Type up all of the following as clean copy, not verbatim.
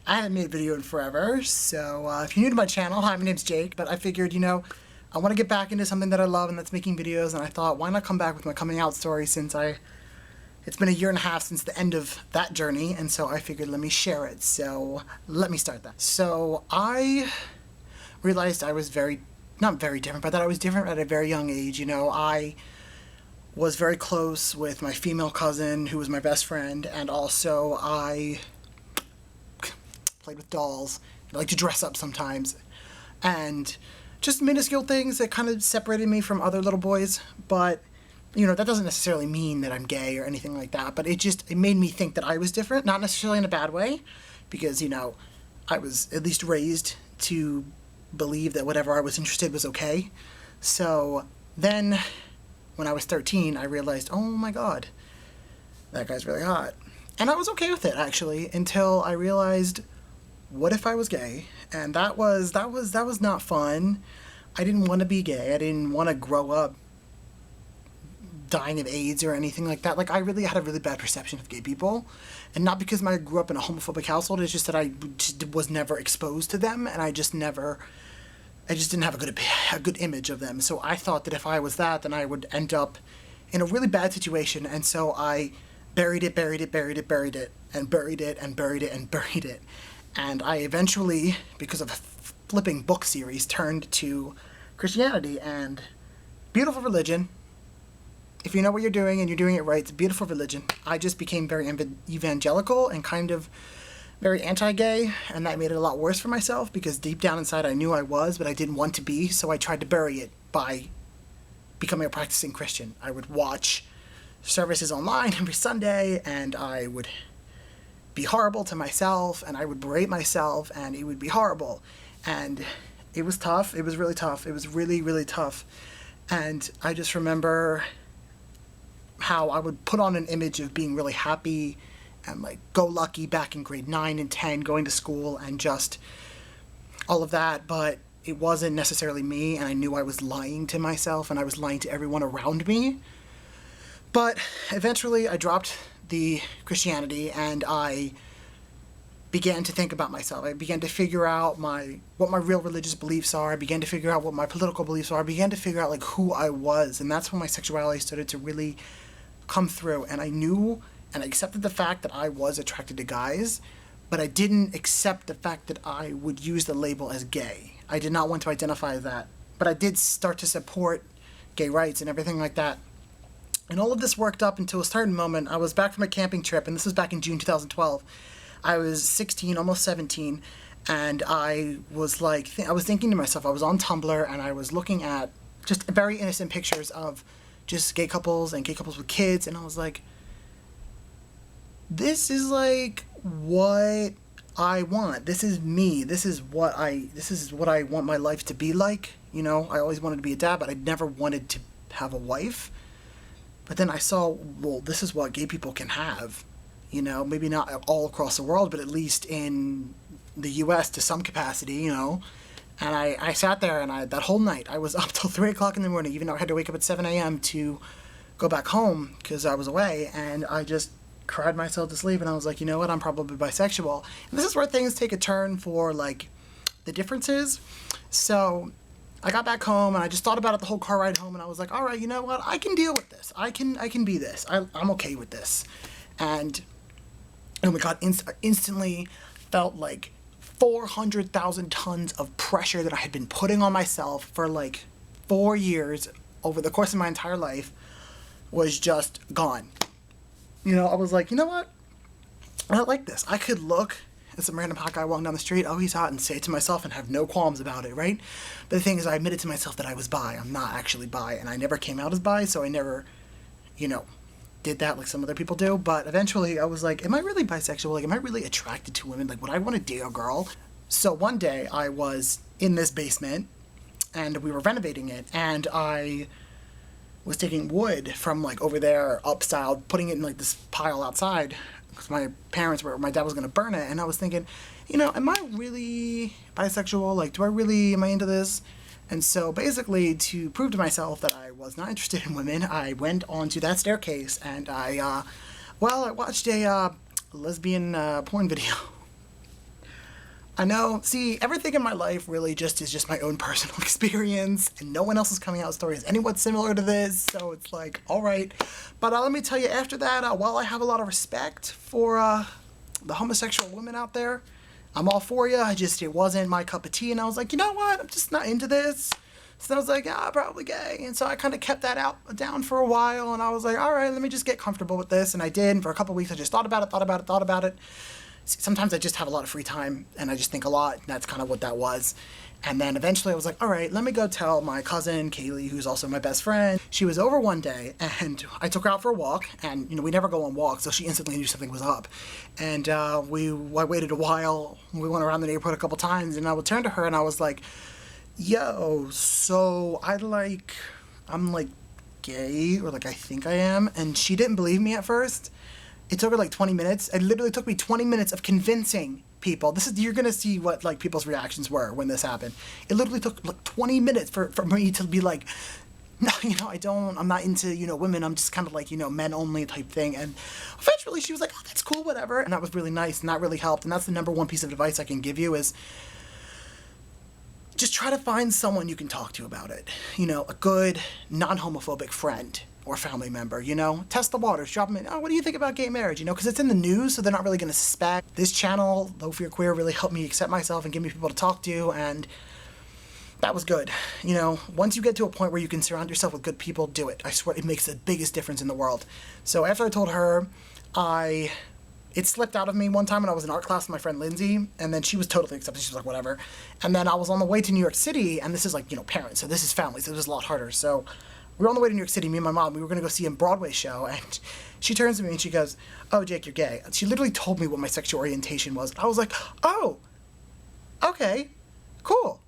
I haven't made a video in forever, so if you're new to my channel, hi, my name's Jake, but I figured, I want to get back into something that I love, and that's making videos, and I thought, why not come back with my coming out story since it's been a year and a half since the end of that journey, and so I figured let me share it, so let me start that. So I realized I was not very different, but that I was different at a very young age. I was very close with my female cousin, who was my best friend, and also I played with dolls. I like to dress up sometimes, and just minuscule things that kind of separated me from other little boys. But that doesn't necessarily mean that I'm gay or anything like that, but it made me think that I was different, not necessarily in a bad way, because I was at least raised to believe that whatever I was interested in was okay. So then when I was 13, I realized, oh my god, that guy's really hot. And I was okay with it, actually, until I realized, what if I was gay? And that was not fun. I didn't want to be gay. I didn't want to grow up dying of AIDS or anything like that. Like, I really had a really bad perception of gay people. And not because I grew up in a homophobic household, it's just that I just was never exposed to them, and I just didn't have a good image of them. So I thought that if I was that, then I would end up in a really bad situation. And so I buried it, and buried it, and buried it, and buried it, and buried it. And I eventually, because of a flipping book series, turned to Christianity. And beautiful religion. If you know what you're doing and you're doing it right, it's a beautiful religion. I just became very evangelical and kind of very anti-gay, and that made it a lot worse for myself, because deep down inside I knew I was, but I didn't want to be, so I tried to bury it by becoming a practicing Christian. I would watch services online every Sunday, and I would be horrible to myself, and I would berate myself, and it would be horrible. And it was tough. It was really tough. It was really, really tough. And I just remember how I would put on an image of being really happy and go lucky back in grade 9 and 10, going to school and just all of that, but it wasn't necessarily me, and I knew I was lying to myself, and I was lying to everyone around me. But eventually I dropped the Christianity, and I began to think about myself. I began to figure out what my real religious beliefs are. I began to figure out what my political beliefs are. I began to figure out who I was, and that's when my sexuality started to really come through. And I knew and I accepted the fact that I was attracted to guys, but I didn't accept the fact that I would use the label as gay. I did not want to identify as that, but I did start to support gay rights and everything like that. And all of this worked up until a certain moment. I was back from a camping trip, and this was back in June 2012. I was 16, almost 17, and I was I was thinking to myself, I was on Tumblr, and I was looking at just very innocent pictures of just gay couples and gay couples with kids, and I was like, this is what I want. This is me. This is what I want my life to be like. I always wanted to be a dad, but I never wanted to have a wife. But then I saw, well, this is what gay people can have. Maybe not all across the world, but at least in the US to some capacity, And I sat there, and that whole night, I was up till 3 o'clock in the morning, even though I had to wake up at 7 a.m. to go back home because I was away, and I just cried myself to sleep, and I was like, you know what, I'm probably bisexual. And this is where things take a turn for, the differences. So I got back home, and I just thought about it the whole car ride home, and I was like, all right, you know what, I can deal with this. I can be this. I'm okay with this. And oh my god, instantly felt 400,000 tons of pressure that I had been putting on myself for 4 years over the course of my entire life was just gone. I was like, you know what? I don't like this. I could look at some random hot guy walking down the street, oh, he's hot, and say it to myself and have no qualms about it, right? But the thing is, I admitted to myself that I was bi. I'm not actually bi, and I never came out as bi, so I never, did that like some other people do. But eventually I was like, am I really bisexual? Am I really attracted to women? Would I want to date a girl? So one day I was in this basement, and we were renovating it, and I was taking wood from over there upstyle, putting it in this pile outside, because my dad was going to burn it, and I was thinking, am I really bisexual? Am I into this? And so basically, to prove to myself that I was not interested in women, I went onto that staircase, and I watched a lesbian porn video. I know. See, everything in my life really just is just my own personal experience, and no one else is coming out with stories anyone similar to this, so it's like, all right. But let me tell you, after that, while I have a lot of respect for the homosexual women out there, I'm all for you. It wasn't my cup of tea, and I was like, you know what? I'm just not into this. So I was like, yeah, I'm probably gay. And so I kind of kept that down for a while, and I was like, all right, let me just get comfortable with this. And I did. And for a couple of weeks, I just thought about it. Sometimes I just have a lot of free time, and I just think a lot, and that's kind of what that was. And then eventually I was like, all right, let me go tell my cousin, Kaylee, who's also my best friend. She was over one day, and I took her out for a walk, and, we never go on walks, so she instantly knew something was up. And I waited a while. We went around the neighborhood a couple times, and I would turn to her, and I was like, yo, so I'm gay, or I think I am. And she didn't believe me at first. It took her 20 minutes. It literally took me 20 minutes of convincing people. You're gonna see what people's reactions were when this happened. It literally took 20 minutes for me to be like, no, I'm not into, women. I'm just kind of men only type thing. And eventually she was like, oh, that's cool, whatever. And that was really nice, and that really helped. And that's the number one piece of advice I can give you is just try to find someone you can talk to about it. A good, non-homophobic friend or family member, Test the waters, drop them in, oh, what do you think about gay marriage, because it's in the news, so they're not really going to suspect. This channel, Though Fear Queer, really helped me accept myself and give me people to talk to, and that was good. Once you get to a point where you can surround yourself with good people, do it. I swear, it makes the biggest difference in the world. So after I told her, it slipped out of me one time when I was in art class with my friend Lindsay, and then she was totally accepting. She was like, whatever. And then I was on the way to New York City, and this is parents, so this is family, so this is a lot harder. So we were on the way to New York City, me and my mom. We were going to go see a Broadway show, and she turns to me and she goes, oh, Jake, you're gay. And she literally told me what my sexual orientation was. I was like, oh, okay, cool.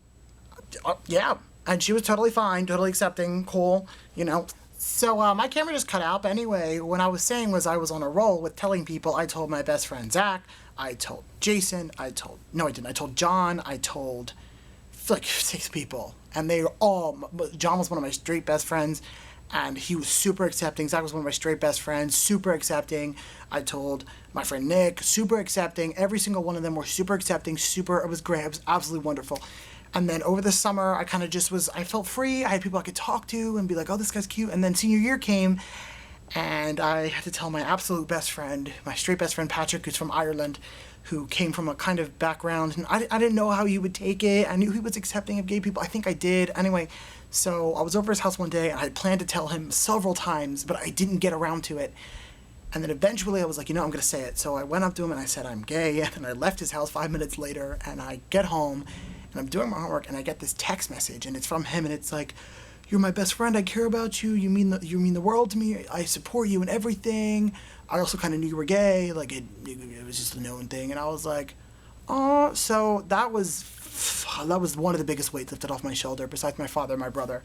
Yeah. And she was totally fine, totally accepting, cool, So my camera just cut out, but anyway, what I was saying was I was on a roll with telling people. I told my best friend Zach, I told Jason, I told John, I told 6 people. And they were John was one of my straight best friends, and he was super accepting. Zach was one of my straight best friends, super accepting. I told my friend Nick, super accepting. Every single one of them were super accepting, it was great, it was absolutely wonderful. And then over the summer, I kind of I felt free. I had people I could talk to and be like, oh, this guy's cute. And then senior year came, and I had to tell my absolute best friend, my straight best friend Patrick, who's from Ireland, who came from a kind of background, and I didn't know how he would take it. I knew he was accepting of gay people. I think I did. Anyway, so I was over his house one day, and I had planned to tell him several times, but I didn't get around to it. And then eventually I was like, I'm going to say it. So I went up to him and I said, I'm gay. And then I left his house 5 minutes later, and I get home, and I'm doing my homework, and I get this text message, and it's from him, and it's like, you're my best friend, I care about you, you mean the world to me, I support you in everything. I also kind of knew you were gay, it was just a known thing. And I was like, oh, so that was one of the biggest weights lifted off my shoulder, besides my father and my brother.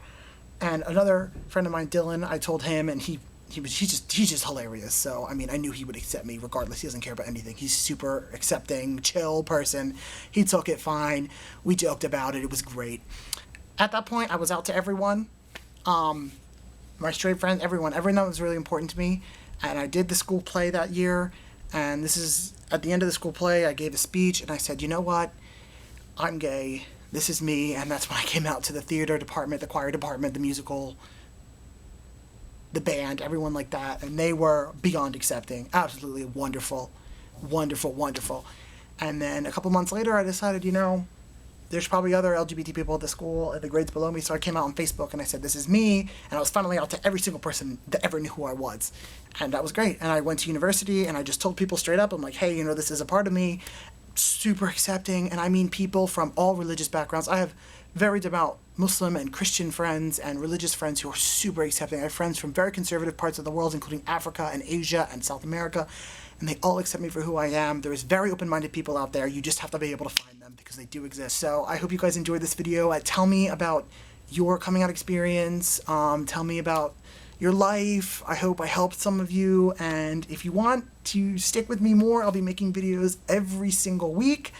And another friend of mine, Dylan, I told him, and he's just hilarious. So, I knew he would accept me regardless. He doesn't care about anything. He's super accepting, chill person. He took it fine. We joked about it. It was great. At that point, I was out to everyone. My straight friends, everyone was really important to me. And I did the school play that year. And this is, at the end of the school play, I gave a speech, and I said, you know what? I'm gay. This is me. And that's when I came out to the theater department, the choir department, the musical, the band, everyone like that, and they were beyond accepting. Absolutely wonderful, wonderful, wonderful. And then a couple months later, I decided, there's probably other LGBT people at the school, at the grades below me, so I came out on Facebook and I said, this is me, and I was finally out to every single person that ever knew who I was. And that was great. And I went to university, and I just told people straight up, I'm like, hey, this is a part of me, super accepting. And I mean people from all religious backgrounds. I have very devout Muslim and Christian friends and religious friends who are super accepting. I have friends from very conservative parts of the world, including Africa and Asia and South America, and they all accept me for who I am. There's very open-minded people out there. You just have to be able to find them because they do exist. So I hope you guys enjoyed this video. Tell me about your coming out experience. Tell me about your life. I hope I helped some of you, and if you want to stick with me more, I'll be making videos every single week,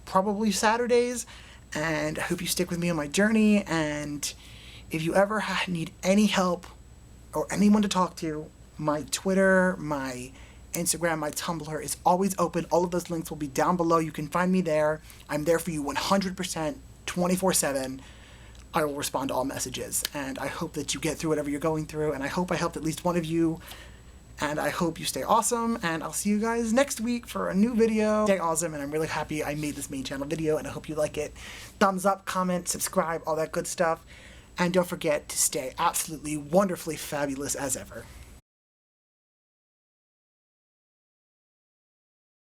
probably Saturdays. And I hope you stick with me on my journey, and if you ever need any help or anyone to talk to, my Twitter, my Instagram, my Tumblr is always open. All of those links will be down below. You can find me there. I'm there for you 100%, 24/7. I will respond to all messages, and I hope that you get through whatever you're going through, and I hope I helped at least one of you, and I hope you stay awesome, and I'll see you guys next week for a new video. Stay awesome, and I'm really happy I made this main channel video, and I hope you like it. Thumbs up, comment, subscribe, all that good stuff, and don't forget to stay absolutely wonderfully fabulous as ever.